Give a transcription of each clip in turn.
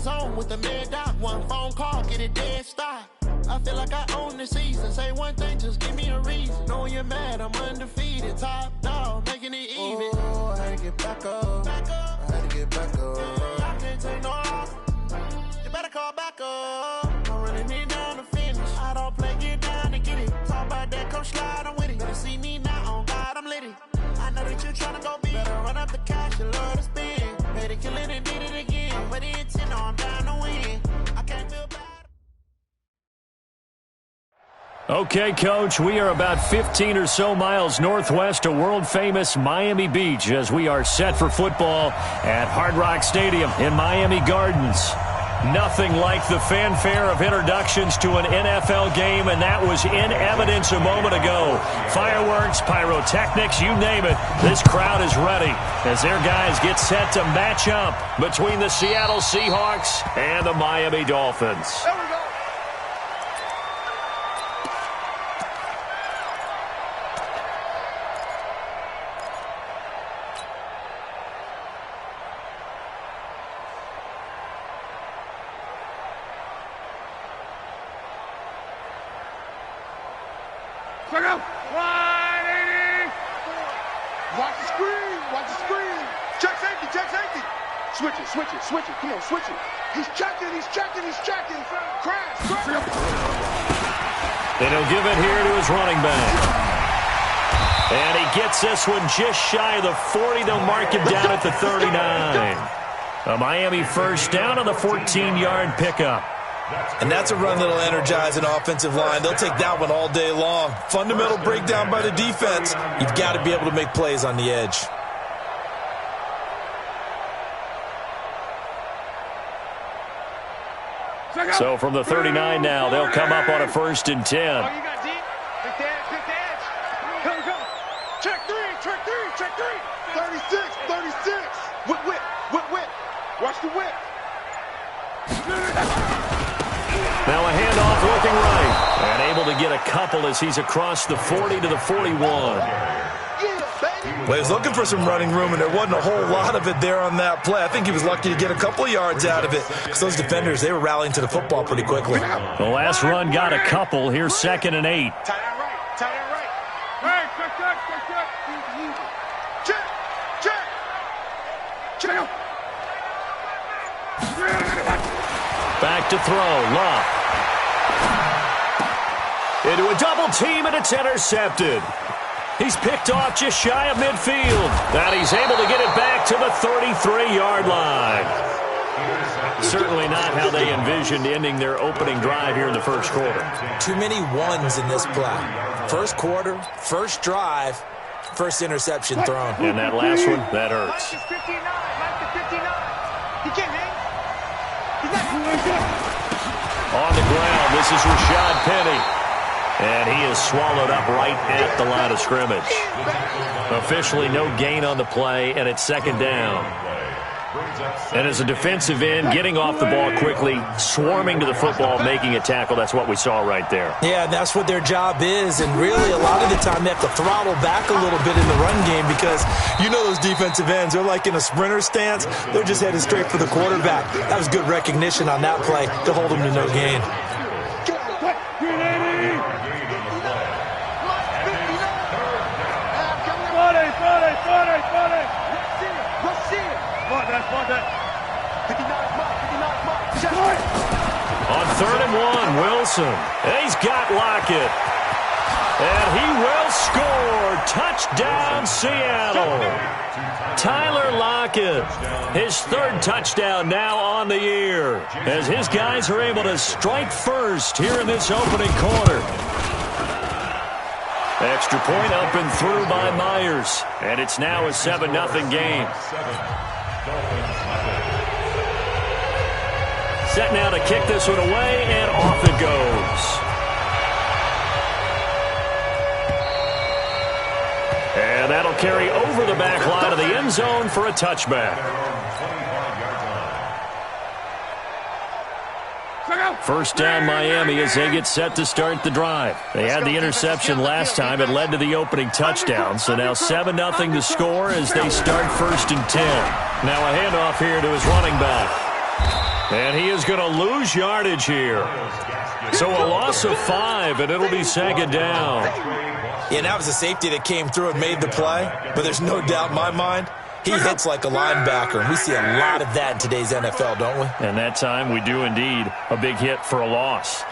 zone with the mid dot. One phone call, get it dead stop. I feel like I own the season. Say one thing, just give me a reason. Knowing you're mad, I'm undefeated. Top dog, making it even. Oh, I had to get back up. I had to get back up. I can't take no loss. You better call back up. I'm running it down to finish. I don't play, get down to get it. Talk about that, come slide, I'm with it. Better see me now, on God, I'm lit it. I know that you're trying to go big. Better run up the cash, you love to spin. Made it, kill it, and did it again. But the intent, I'm down to win. I can't feel bad. Okay, Coach, we are about 15 or so miles northwest of world-famous Miami Beach as we are set for football at Hard Rock Stadium in Miami Gardens. Nothing like the fanfare of introductions to an NFL game, and that was in evidence a moment ago. Fireworks, pyrotechnics, you name it. This crowd is ready as their guys get set to match up between the Seattle Seahawks and the Miami Dolphins. There we go. Check out. 180. Watch the screen. Watch the screen. Check safety. Check safety. Switch it. Switch it. Switch it. Come on, switch it. He's checking. He's checking. He's checking. Crash. They don't give it here to his running back. And he gets this one just shy of the 40. They'll mark him down at the 39. A Miami first down on the 14-yard pickup. And that's a run that'll energize an offensive line. They'll take that one all day long. Fundamental breakdown by the defense. You've got to be able to make plays on the edge. So from the 39 now, they'll come up on a 1st and 10. Oh, you got deep. Pick the edge. Pick the edge. Come, come. Check three. Check three. Check three. 36. 36. Whip, whip. Whip, whip. Watch the whip. Now a handoff looking right. And able to get a couple as he's across the 40 to the 41. Well, he was looking for some running room, and there wasn't a whole lot of it there on that play. I think he was lucky to get a couple of yards out of it because those defenders, they were rallying to the football pretty quickly. The last run got a couple. Here's 2nd and 8. Tight end right. Tight end right. Hey, check, check, check, check. Check, check. Check. Back to throw. Love. Into a double team, and it's intercepted. He's picked off just shy of midfield. And he's able to get it back to the 33-yard line. Certainly not how they envisioned ending their opening drive here in the first quarter. Too many ones in this play. First quarter, first drive, first interception thrown. And that last one, that hurts. Mike is 59. Mike is 59. He can't hang. On the ground, this is Rashad Penny. And he is swallowed up right at the line of scrimmage. Officially no gain on the play, and it's 2nd down. And as a defensive end, getting off the ball quickly, swarming to the football, making a tackle, that's what we saw right there. Yeah, that's what their job is, and really a lot of the time they have to throttle back a little bit in the run game because you know those defensive ends, they're like in a sprinter stance. They're just headed straight for the quarterback. That was good recognition on that play to hold them to no gain. On 3rd and 1, Wilson. He's got Lockett. And he will score. Touchdown, Seattle. Tyler Lockett, his 3rd touchdown now on the year, as his guys are able to strike first here in this opening quarter. Extra point up and through by Myers. And it's now a 7-0 game. Set now to kick this one away, and off it goes. And that'll carry over the back line of the end zone for a touchback. First down Miami as they get set to start the drive. They had the interception last time. It led to the opening touchdown. So now 7-0 to score as they start 1st and 10. Now a handoff here to his running back. And he is going to lose yardage here. So a loss of 5, and it'll be second down. Yeah, that was a safety that came through and made the play, but there's no doubt in my mind, he hits like a linebacker, and we see a lot of that in today's NFL, don't we? And that time we do indeed a big hit for a loss.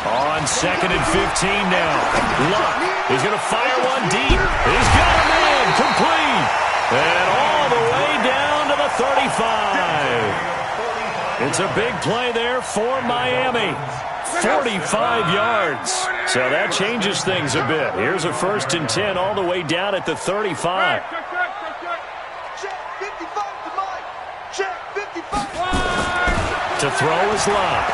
On 2nd and 15 now. Luck is going to fire one deep. He's got a man complete. And all the way down to the 35. It's a big play there for Miami. 45 yards. So that changes things a bit. Here's a 1st and 10 all the way down at the 35. To throw is Luck.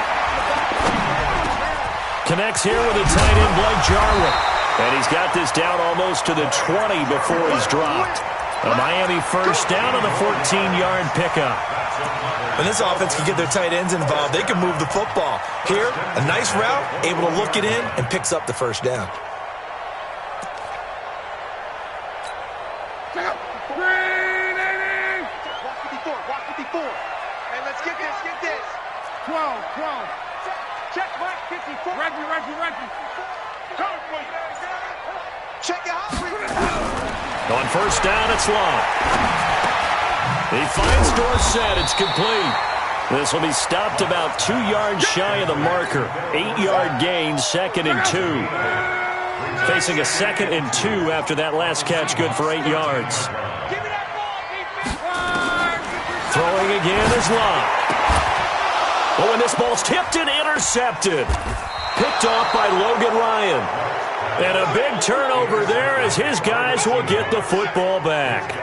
Connects here with a tight end, Blake Jarwin. And he's got this down almost to the 20 before he's dropped. A Miami first down on the 14-yard pickup. When this offense can get their tight ends involved, they can move the football. Here, a nice route, able to look it in, and picks up the first down. Walk 54. Hey, let's get this. 12. Check mark 54. Reggie. Check it out. On first down, it's Long. He finds Dorsett. It's complete. This will be stopped about 2 yards shy of the marker. 8-yard gain, 2nd and 2. Facing a 2nd and 2 after that last catch, good for 8 yards. Throwing again is Long. Oh, and this ball's tipped and intercepted. Picked off by Logan Ryan. And a big turnover there as his guys will get the football back.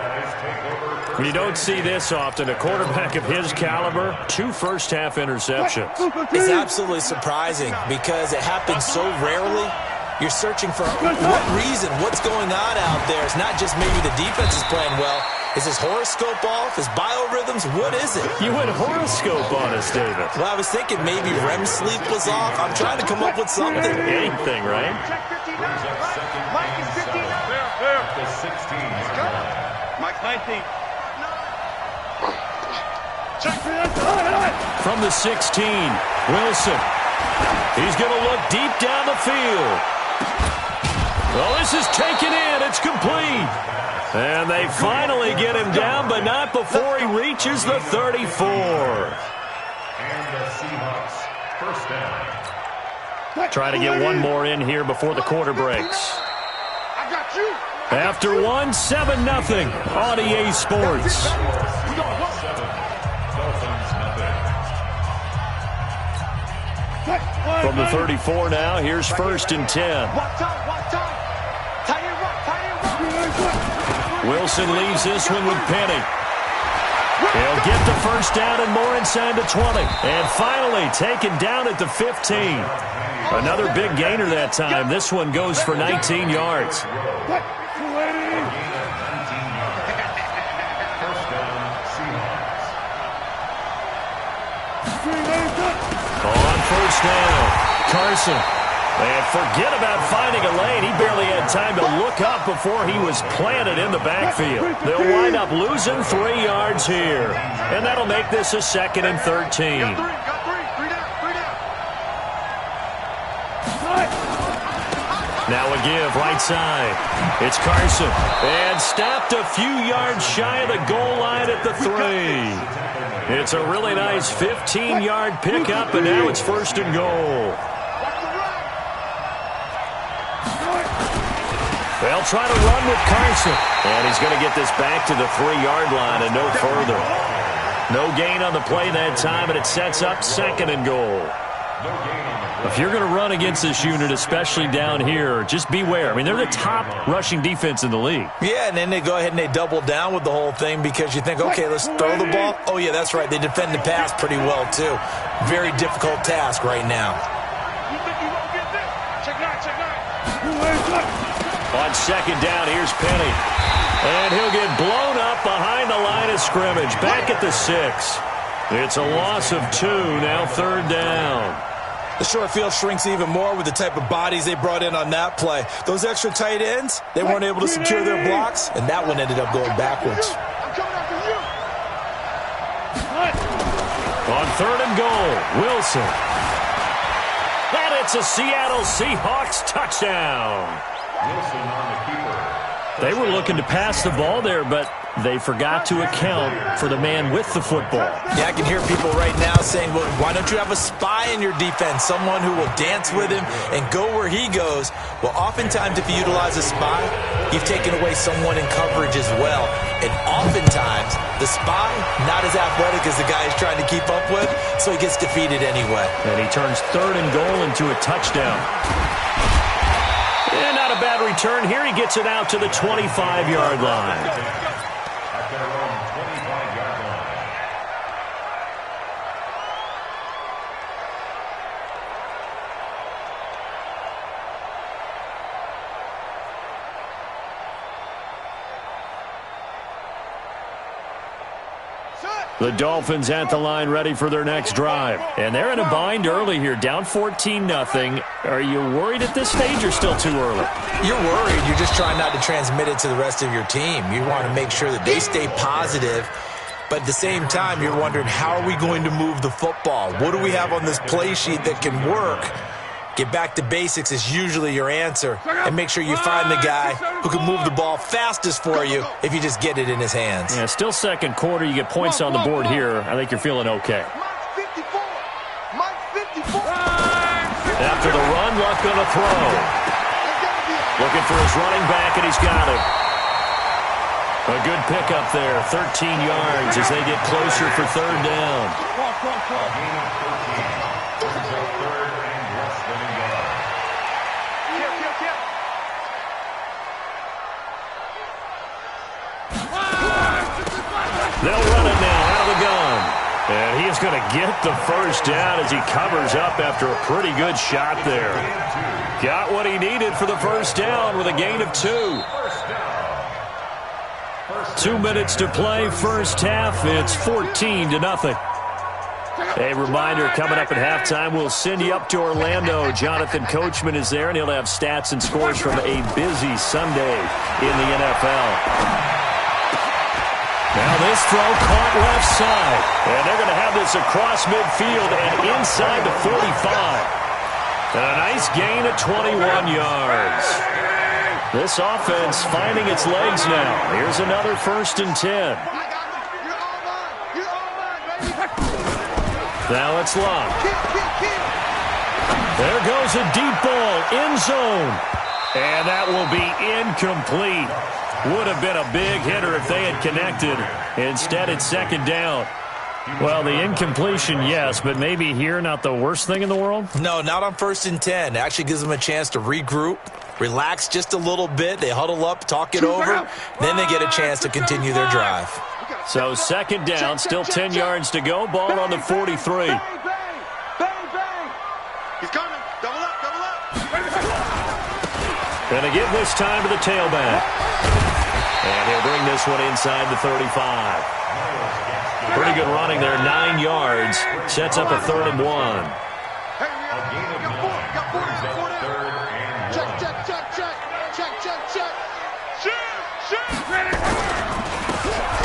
You don't see this often. A quarterback of his caliber, 2 first-half interceptions. It's absolutely surprising because it happens so rarely. You're searching for what reason, what's going on out there. It's not just maybe the defense is playing well. Is his horoscope off? His biorhythms? What is it? You went horoscope on us, David. Well, I was thinking maybe REM sleep was off. I'm trying to come up with something. Anything, right? Mike is 59. There. The 16. Mike 19. From the 16, Wilson. He's going to look deep down the field. Well, this is taken in. It's complete. And they finally get him down, but not before he reaches the 34. And the Seahawks, first down. Try to get one more in here before the quarter breaks. After one, 7-0 on EA Sports. From the 34 now, here's 1st and 10. Wilson leaves this one with Penny. He'll get the first down and more inside the 20. And finally taken down at the 15. Another big gainer that time. This one goes for 19 yards. On first down, Carson. And forget about finding a lane. He barely had time to look up before he was planted in the backfield. They'll wind up losing 3 yards here. And that'll make this a 2nd and 13. Now a give, right side. It's Carson. And stopped a few yards shy of the goal line at the 3. It's a really nice 15-yard pickup, and now it's 1st and goal. They'll try to run with Carson. And he's going to get this back to the 3-yard line and no further. No gain on the play that time, and it sets up 2nd and goal. If you're going to run against this unit, especially down here, just beware. I mean, they're the top rushing defense in the league. Yeah, and then they go ahead and they double down with the whole thing because you think, okay, let's throw the ball. Oh, yeah, that's right. They defend the pass pretty well, too. Very difficult task right now. On 2nd down, here's Penny. And he'll get blown up behind the line of scrimmage. Back at the 6. It's a loss of 2, now 3rd down. The short field shrinks even more with the type of bodies they brought in on that play. Those extra tight ends, they weren't able to secure their blocks, and that one ended up going backwards. On 3rd and goal, Wilson. And it's a Seattle Seahawks touchdown. Wilson on the keeper. They were looking to pass the ball there, but they forgot to account for the man with the football. Yeah, I can hear people right now saying, well, why don't you have a spy in your defense, someone who will dance with him and go where he goes? Well, oftentimes if you utilize a spy, you've taken away someone in coverage as well. And oftentimes, the spy, not as athletic as the guy he's trying to keep up with, so he gets defeated anyway. And he turns 3rd and goal into a touchdown. And not a bad return here. He gets it out to the 25-yard line. At their own 25-yard line. The Dolphins at the line ready for their next drive. And they're in a bind early here, down 14-0. Are you worried at this stage or still too early? You're worried. You're just trying not to transmit it to the rest of your team. You want to make sure that they stay positive. But at the same time, you're wondering, how are we going to move the football? What do we have on this play sheet that can work? Get back to basics is usually your answer. And make sure you find the guy who can move the ball fastest for you if you just get it in his hands. Yeah, still second quarter. You get points on the board here. I think you're feeling okay. After the run, Luck going to throw. Looking for his running back, and he's got it. A good pickup there, 13 yards as they get closer for 3rd down. They'll run it now out of the gun. And he's going to get the 1st down as he covers up after a pretty good shot there. Got what he needed for the 1st down with a gain of 2. 2 minutes to play, 1st half. It's 14-0. A reminder, coming up at halftime, we'll send you up to Orlando. Jonathan Coachman is there, and he'll have stats and scores from a busy Sunday in the NFL. Now this throw caught left side. And they're going to have this across midfield and inside the 45. And a nice gain of 21 yards. This offense finding its legs now. Here's another 1st and 10. Now it's Luck. There goes a deep ball, end zone. And that will be incomplete. Would have been a big hitter if they had connected. Instead, it's 2nd down. Well, the incompletion, yes, but maybe here not the worst thing in the world? No, not on 1st and 10. It actually gives them a chance to regroup, relax just a little bit. They huddle up, talk it over. Then they get a chance to continue their drive. So 2nd down, still 10 yards to go. Ball on the 43. He's coming. Double up, double up. And they give this time to the tailback. And he'll bring this one inside the 35. Pretty good running there, 9 yards. Sets up a 3rd and 1.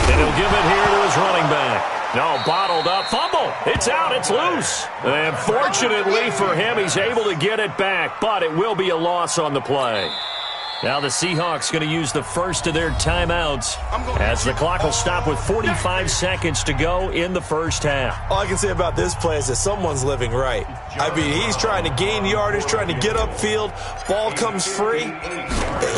And he'll give it here to his running back. No, bottled up. Fumble. It's out. It's loose. And fortunately for him, he's able to get it back, but it will be a loss on the play. Now the Seahawks going to use the first of their timeouts as the clock will stop with 45 seconds to go in the 1st half. All I can say about this play is that someone's living right. I mean, he's trying to gain yardage, trying to get upfield. Ball comes free.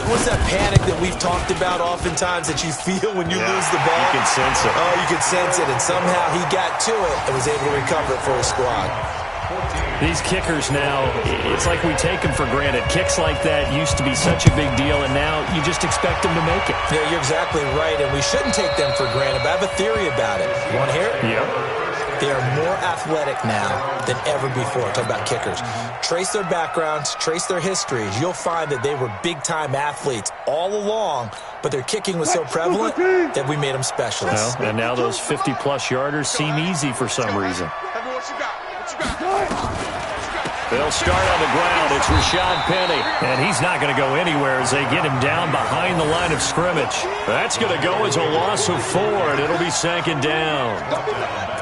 What's that panic that we've talked about oftentimes that you feel when you lose the ball? You can sense it. Oh, you can sense it, and somehow he got to it and was able to recover it for his squad. These kickers now, it's like we take them for granted. Kicks like that used to be such a big deal, and now you just expect them to make it. Yeah, you're exactly right, and we shouldn't take them for granted, but I have a theory about it. You want to hear it? Yep. They are more athletic now than ever before. Talk about kickers. Trace their backgrounds, trace their histories. You'll find that they were big-time athletes all along, but their kicking was so prevalent that we made them specialists. Well, and now those 50-plus yarders seem easy for some reason. What you got? What you got? They'll start on the ground. It's Rashad Penny. And he's not going to go anywhere as they get him down behind the line of scrimmage. That's going to go as a loss of 4, and it'll be 2nd down.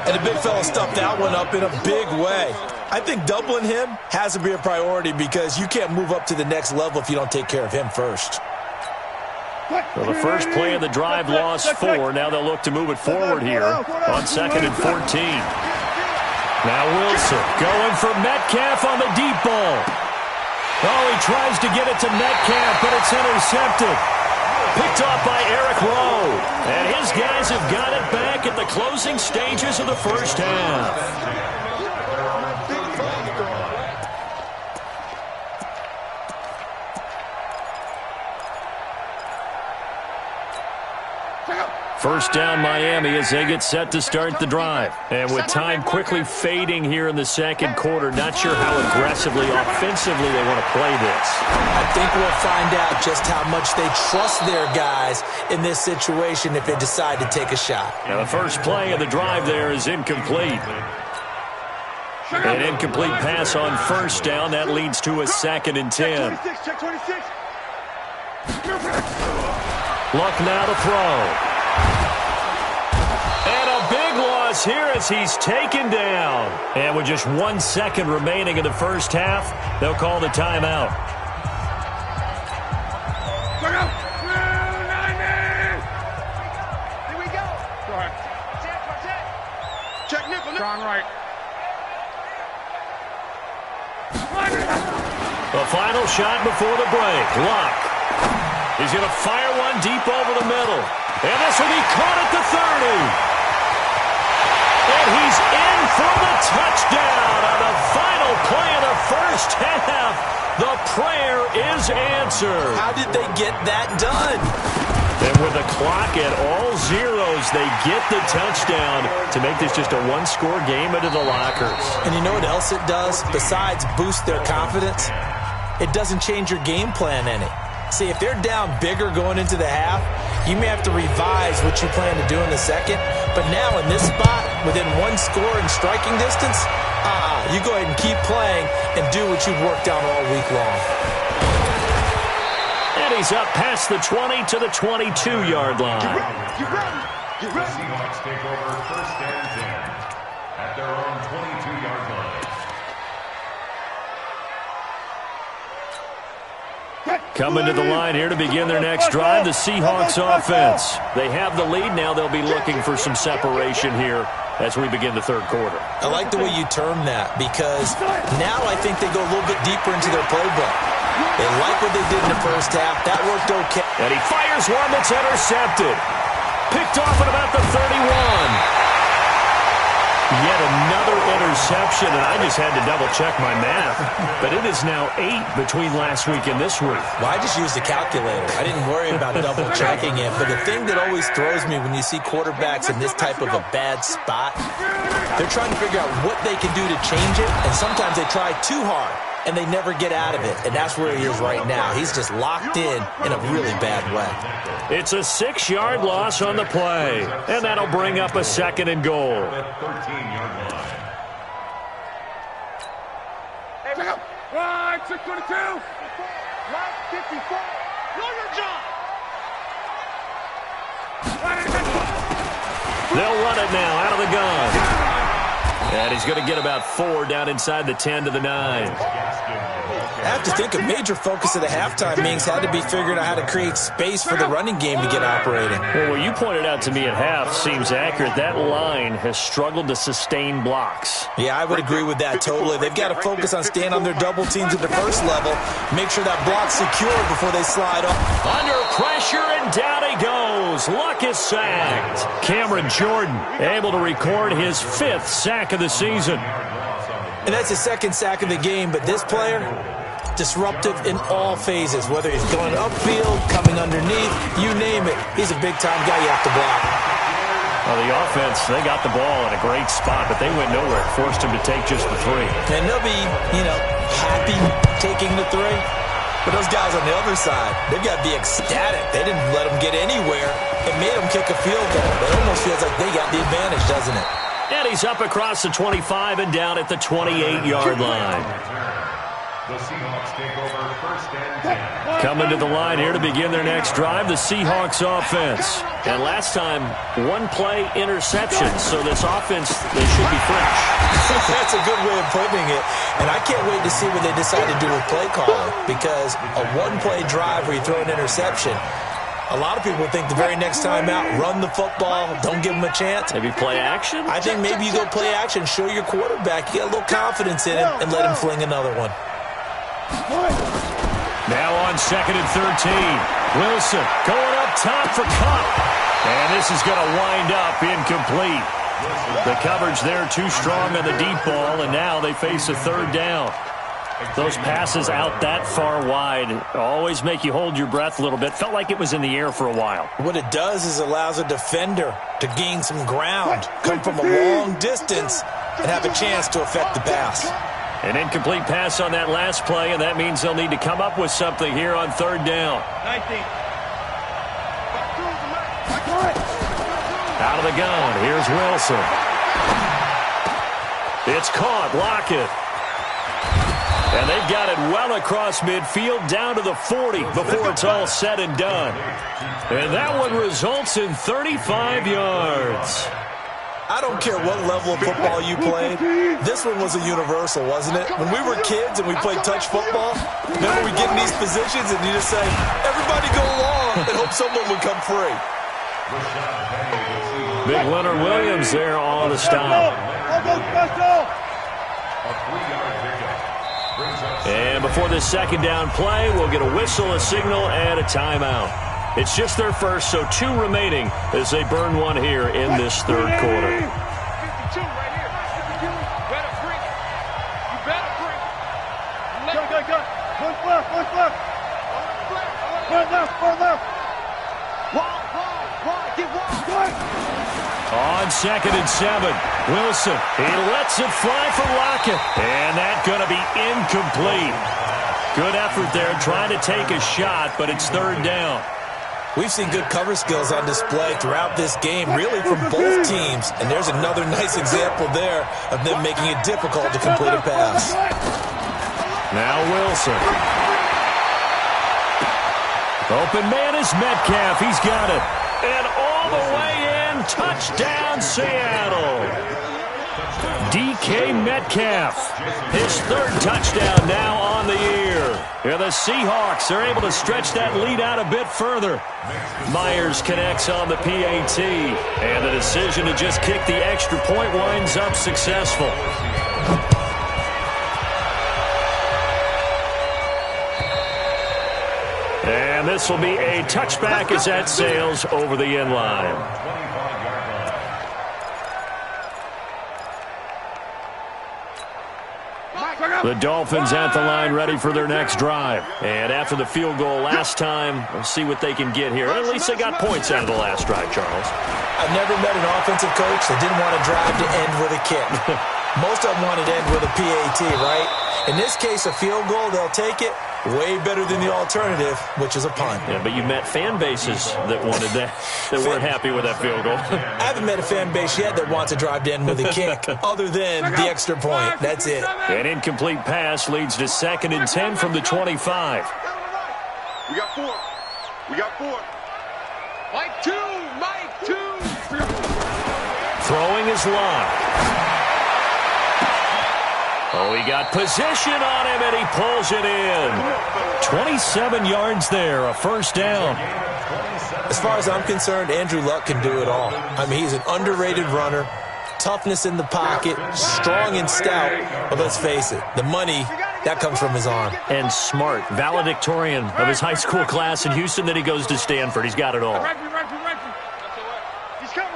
And the big fella stuffed that one up in a big way. I think doubling him has to be a priority because you can't move up to the next level if you don't take care of him first. Well, the first play of the drive lost 4. Now they'll look to move it forward here on 2nd and 14. Now Wilson going for Metcalf on the deep ball. Oh, he tries to get it to Metcalf, but it's intercepted. Picked off by Eric Rowe. And his guys have got it back at the closing stages of the first half. First down Miami as they get set to start the drive. And with time quickly fading here in the second quarter, not sure how aggressively, offensively they want to play this. I think we'll find out just how much they trust their guys in this situation if they decide to take a shot. Now the first play of the drive there is incomplete. An incomplete pass on first down. That leads to a 2nd and 10. Check 26. Luck now to throw. And a big loss here as he's taken down. And with just 1 second remaining in the first half, they'll call the timeout. Here we go. Go ahead. Check nickel. Strong right. The final shot before the break. Luck. He's going to fire one deep over the middle. And this will be caught at the 30. And he's in for the touchdown on the final play of the first half. The prayer is answered. How did they get that done? And with the clock at all zeros, they get the touchdown to make this just a one-score game into the lockers. And you know what else it does? Besides boost their confidence, it doesn't change your game plan any. See, if they're down bigger going into the half, you may have to revise what you plan to do in the second. But now in this spot, within 1 score and striking distance, you go ahead and keep playing and do what you've worked on all week long. And he's up past the 20 to the 22-yard line. Get ready. The Seahawks take over 1st and 10 at their own 22-yard line. Coming to the line here to begin their next drive, the Seahawks offense. They have the lead. Now they'll be looking for some separation here as we begin the third quarter. I like the way you term that because now I think they go a little bit deeper into their playbook. They like what they did in the first half. That worked okay. And he fires one that's intercepted. Picked off at about the 31. Yet another interception, and I just had to double-check my math. But it is now 8 between last week and this week. Well, I just used a calculator. I didn't worry about double-checking it. But the thing that always throws me when you see quarterbacks in this type of a bad spot, they're trying to figure out what they can do to change it, and sometimes they try too hard, and they never get out of it. And that's where he is right now. He's just locked in a really bad way. It's a 6-yard loss on the play, and that'll bring up a 2nd and goal. 13-yard line. Check out. Right, 622. Right, 54. Know your job. They'll run it now out of the gun. And he's going to get about 4 down inside the 10 to the 9. I have to think a major focus of the halftime meetings had to be figuring out how to create space for the running game to get operating. Well, what you pointed out to me at half seems accurate. That line has struggled to sustain blocks. Yeah, I would agree with that totally. They've got to focus on staying on their double teams at the first level, make sure that block's secure before they slide off. Under pressure, and down he goes. Luck is sacked. Cameron Jordan able to record his 5th sack of the season. And that's his 2nd sack of the game, but this player, disruptive in all phases, whether he's going upfield, coming underneath, you name it. He's a big-time guy you have to block. Well, the offense, they got the ball in a great spot, but they went nowhere. Forced him to take just the 3. And they'll be, happy taking the 3. But those guys on the other side, they've got to be ecstatic. They didn't let them get anywhere. It made them kick a field goal. It almost feels like they got the advantage, doesn't it? And he's up across the 25 and down at the 28-yard line. The Seahawks take over first and 10. Coming to the line here to begin their next drive, the Seahawks offense. And last time, one-play interception, so this offense, they should be fresh. That's a good way of putting it. And I can't wait to see what they decide to do with play calling, because a one-play drive where you throw an interception, a lot of people think the very next time out, run the football, don't give them a chance. Maybe play action? I think maybe you go play action, show your quarterback, you get a little confidence in him, and let him fling another one. Now on 2nd and 13. Wilson going up top for Cup. And this is going to wind up incomplete. The coverage there too strong on the deep ball, and now they face a third down. Those passes out that far wide always make you hold your breath a little bit. Felt like it was in the air for a while. What it does is allows a defender to gain some ground, come from a long distance, and have a chance to affect the pass. An incomplete pass on that last play, and that means they'll need to come up with something here on third down. 19. Out of the gun, here's Wilson. It's caught, Lockett. And they've got it well across midfield, down to the 40 before it's all said and done. And that one results in 35 yards. I don't care what level of football you played. This one was a universal, wasn't it? When we were kids and we played touch football, remember we get in these positions and you just say, everybody go along, and hope someone would come free. Big Leonard Williams there on the stop. And before this second down play, we'll get a whistle, a signal, and a timeout. It's just their first, so 2 remaining as they burn one here in this third quarter. 52 right here. 52. Better bring it. You better bring it. Go. One left. One left. Wide. Get wide. On 2nd and 7, Wilson. He lets it fly for Lockett. And that's going to be incomplete. Good effort there trying to take a shot, but it's third down. We've seen good cover skills on display throughout this game, really from both teams. And there's another nice example there of them making it difficult to complete a pass. Now Wilson. Open man is Metcalf. He's got it. And all the way in, touchdown Seattle. DK Metcalf, his third touchdown now on the year. Yeah, the Seahawks are able to stretch that lead out a bit further. Myers connects on the PAT, and the decision to just kick the extra point winds up successful. And this will be a touchback as that sails over the end line. The Dolphins at the line ready for their next drive. And after the field goal last time, we'll see what they can get here. At least they got points out of the last drive, Charles. I've never met an offensive coach that didn't want a drive to end with a kick. Most of them wanted to end with a PAT, right? In this case, a field goal, they'll take it. Way better than the alternative, which is a punt. Yeah, but you met fan bases that wanted that, that weren't happy with that field goal. I haven't met a fan base yet that wants a drive to end with a kick, other than the extra point. That's it. An incomplete pass leads to 2nd and 10 from the 25. We got 4. Mike 2. Throwing is locked. Oh, he got position on him, and he pulls it in. 27 yards there, a first down. As far as I'm concerned, Andrew Luck can do it all. I mean, he's an underrated runner, toughness in the pocket, strong and stout. But let's face it, the money, that comes from his arm. And smart, valedictorian of his high school class in Houston, then he goes to Stanford. He's got it all. He's coming.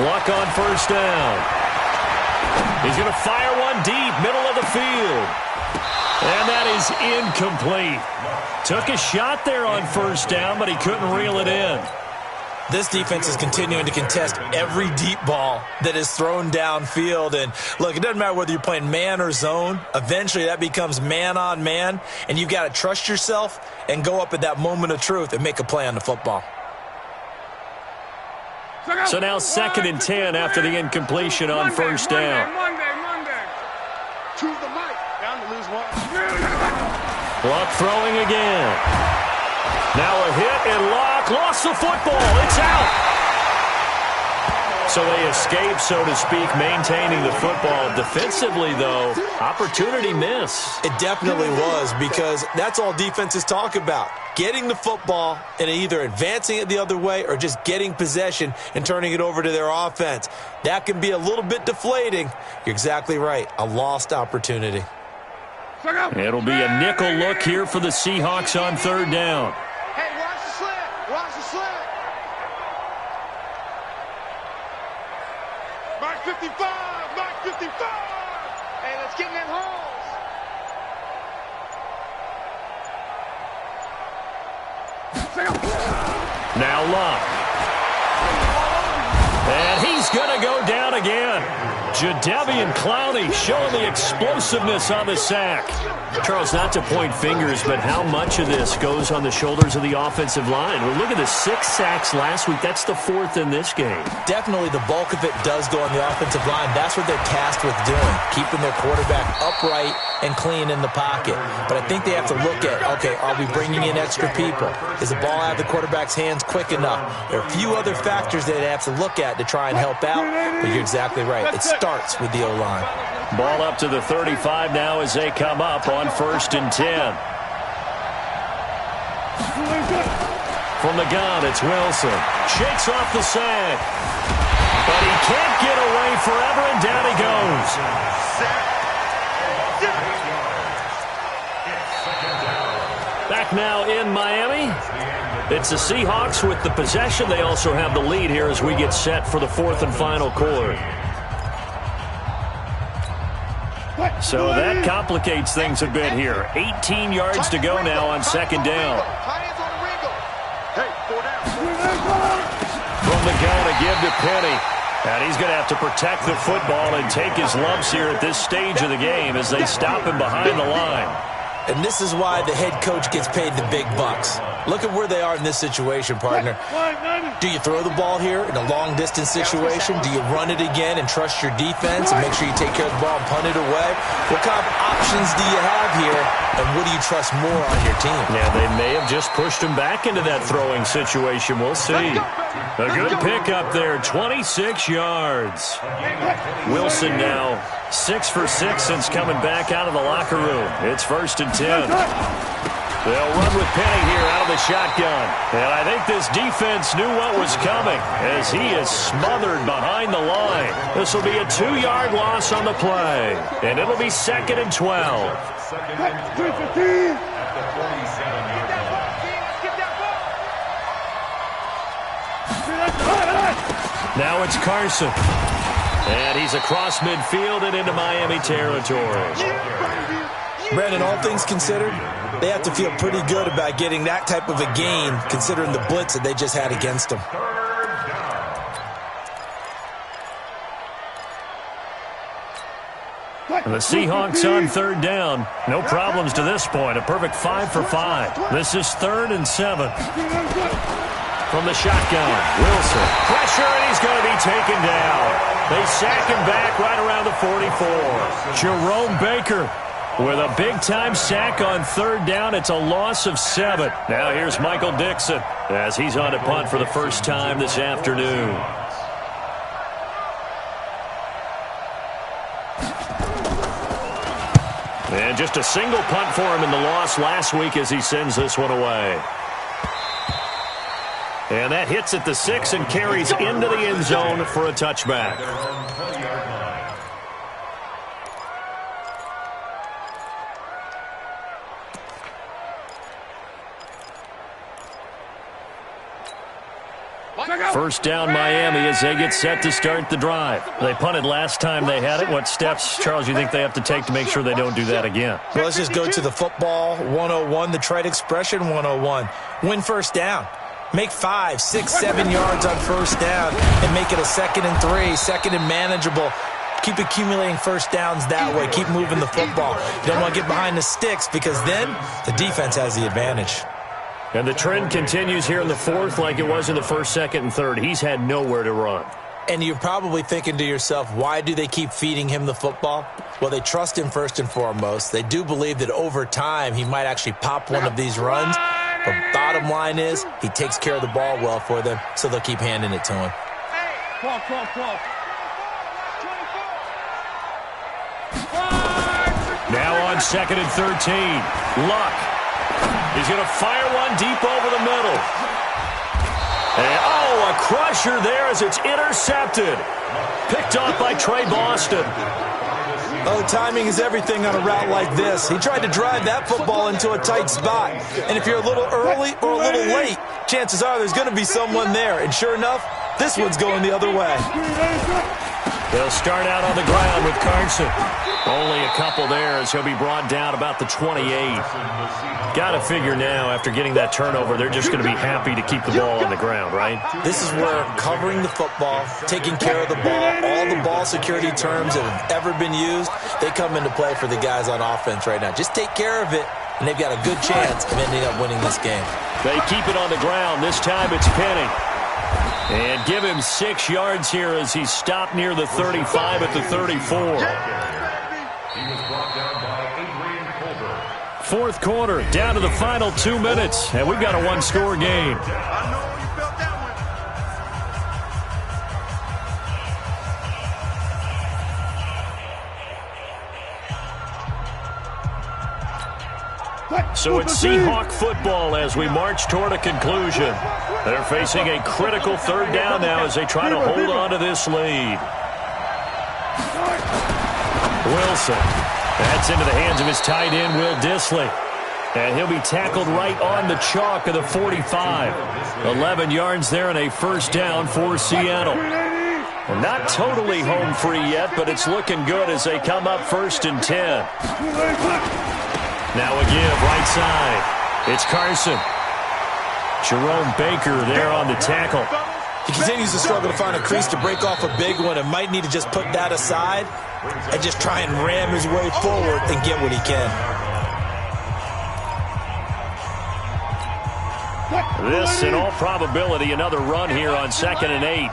Luck on first down. He's going to fire one deep, middle of the field. And that is incomplete. Took a shot there on first down, but he couldn't reel it in. This defense is continuing to contest every deep ball that is thrown downfield. And look, it doesn't matter whether you're playing man or zone. Eventually that becomes man on man, and you've got to trust yourself and go up at that moment of truth and make a play on the football. So now 2nd and 10 after the incompletion on first down. Monday. Choose the mic. Down to lose one. Luck throwing again. Now a hit, and Luck lost the football. It's out. So they escape, so to speak, maintaining the football. Defensively, though, opportunity miss. It definitely was, because that's all defenses talk about. Getting the football and either advancing it the other way or just getting possession and turning it over to their offense. That can be a little bit deflating. You're exactly right. A lost opportunity. It'll be a nickel look here for the Seahawks on 3rd down. Hey, watch the slant. Watch the slant. Mark 55. Mark 55. Hey, let's get in that holes. Now Luck. And he's going to go down again. Jadeveon Clowney showing the explosiveness on the sack. Charles, not to point fingers, but how much of this goes on the shoulders of the offensive line? Well, look at the 6 sacks last week. That's the 4th in this game. Definitely the bulk of it does go on the offensive line. That's what they're tasked with doing, keeping their quarterback upright and clean in the pocket. But I think they have to look at, okay, are we bringing in extra people? Is the ball out of the quarterback's hands quick enough? There are a few other factors that they have to look at to try and help out, but you're exactly right. It starts with the O-line. Ball up to the 35 now as they come up on 1st and 10. From the gun, it's Wilson. Shakes off the sack. But he can't get away forever, and down he goes. Back now in Miami. It's the Seahawks with the possession. They also have the lead here as we get set for the 4th and final quarter. So that complicates things a bit here. 18 yards to go now on 2nd down. From the gun, a give to Penny. And he's going to have to protect the football and take his lumps here at this stage of the game as they stop him behind the line. And this is why the head coach gets paid the big bucks. Look at where they are in this situation, partner. Do you throw the ball here in a long-distance situation? Do you run it again and trust your defense and make sure you take care of the ball and punt it away? What kind of options do you have here, and what do you trust more on your team? Yeah, they may have just pushed him back into that throwing situation. We'll see. A good pickup there, 26 yards. Wilson now 6 for 6 since coming back out of the locker room. It's 1st and 10. They'll run with Penny here out of the shotgun. And I think this defense knew what was coming as he is smothered behind the line. This will be a 2-yard loss on the play. And it'll be 2nd and 12. Now it's Carson. And he's across midfield and into Miami territory. Brandon, all things considered, they have to feel pretty good about getting that type of a gain considering the blitz that they just had against them. The Seahawks on 3rd down. No problems to this point. A perfect 5 for 5. This is 3rd and 7. From the shotgun, Wilson. Pressure, and he's going to be taken down. They sack him back right around the 44. Jerome Baker with a big-time sack on 3rd down. It's a loss of 7. Now here's Michael Dixon as he's on to punt for the first time this afternoon. And just a single punt for him in the loss last week as he sends this one away. And that hits at the 6 and carries into the end zone for a touchback. First down Miami as they get set to start the drive. They punted last time they had it. What steps, Charles, you think they have to take to make sure they don't do that again? Well, let's just go to the football 101, the trade expression 101. Win first down. Make 5, 6, 7 yards on first down and make it a 2nd and 3, 2nd and manageable. Keep accumulating first downs that way. Keep moving the football. You don't want to get behind the sticks because then the defense has the advantage. And the trend continues here in the fourth like it was in the first, second, and third. He's had nowhere to run. And you're probably thinking to yourself, why do they keep feeding him the football? Well, they trust him first and foremost. They do believe that over time he might actually pop one of these runs. But bottom line is he takes care of the ball well for them, so they'll keep handing it to him. Now on second and 13. Luck. He's going to fire one deep over the middle. And, a crusher there as it's intercepted. Picked off by Trey Boston. Oh, timing is everything on a route like this. He tried to drive that football into a tight spot. And if you're a little early or a little late, chances are there's going to be someone there. And sure enough, this one's going the other way. They'll start out on the ground with Carson. Only a couple there as he'll be brought down about the 28. Got to figure now, after getting that turnover, they're just going to be happy to keep the ball on the ground, right? This is where covering the football, taking care of the ball, all the ball security terms that have ever been used, they come into play for the guys on offense right now. Just take care of it, and they've got a good chance of ending up winning this game. They keep it on the ground. This time it's Penny. And give him 6 yards here as he's stopped near the 35 at the 34. Fourth quarter, down to the final 2 minutes, and we've got a one-score game. So it's Seahawk football as we march toward a conclusion. They're facing a critical third down now as they try to hold on to this lead. Wilson. That's into the hands of his tight end, Will Dissly. And he'll be tackled right on the chalk of the 45. 11 yards there and a first down for Seattle. Well, not totally home free yet, but it's looking good as they come up 1st and 10. Now a give, right side. It's Carson. Jerome Baker there on the tackle. He continues to struggle to find a crease to break off a big one and might need to just put that aside and just try and ram his way forward and get what he can. This, in all probability, another run here on 2nd and 8.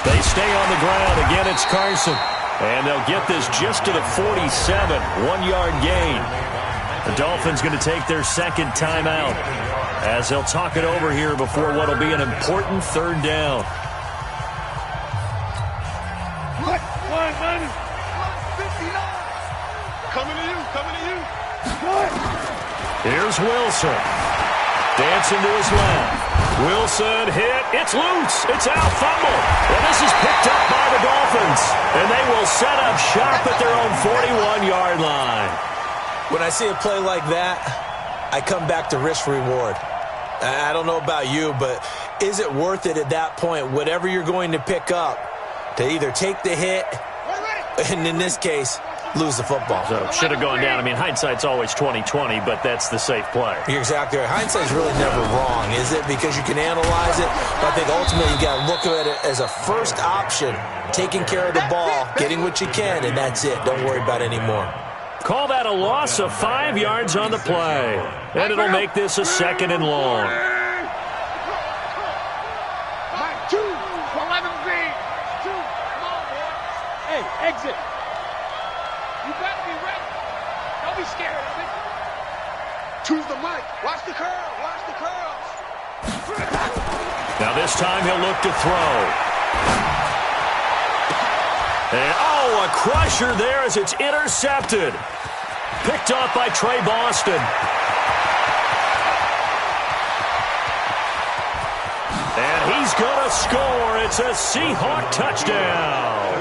They stay on the ground. Again, it's Carson. And they'll get this just to the 47. 1-yard gain. The Dolphins going to take their second timeout as they'll talk it over here before what will be an important third down. Coming to you. Here's Wilson. Dancing to his left. Wilson hit. It's loose. It's out. Fumble. And this is picked up by the Dolphins. And they will set up shop at their own 41-yard line. When I see a play like that, I come back to risk-reward. I don't know about you, but is it worth it at that point, whatever you're going to pick up, to either take the hit, and in this case, lose the football? So should have gone down. I mean, hindsight's always 20/20, but that's the safe play. You're exactly right. Hindsight's really never wrong, is it? Because you can analyze it, but I think ultimately you got to look at it as a first option, taking care of the ball, getting what you can, and that's it. Don't worry about it anymore. Call that a loss of 5 yards on the play. And it'll make this a 2nd and long. Hey, exit. You better be ready. Don't be scared of it. Choose the mic. Watch the curl. Watch the curls. Now this time he'll look to throw. And, a crusher there as it's intercepted. Picked off by Trey Boston. And he's going to score. It's a Seahawk touchdown.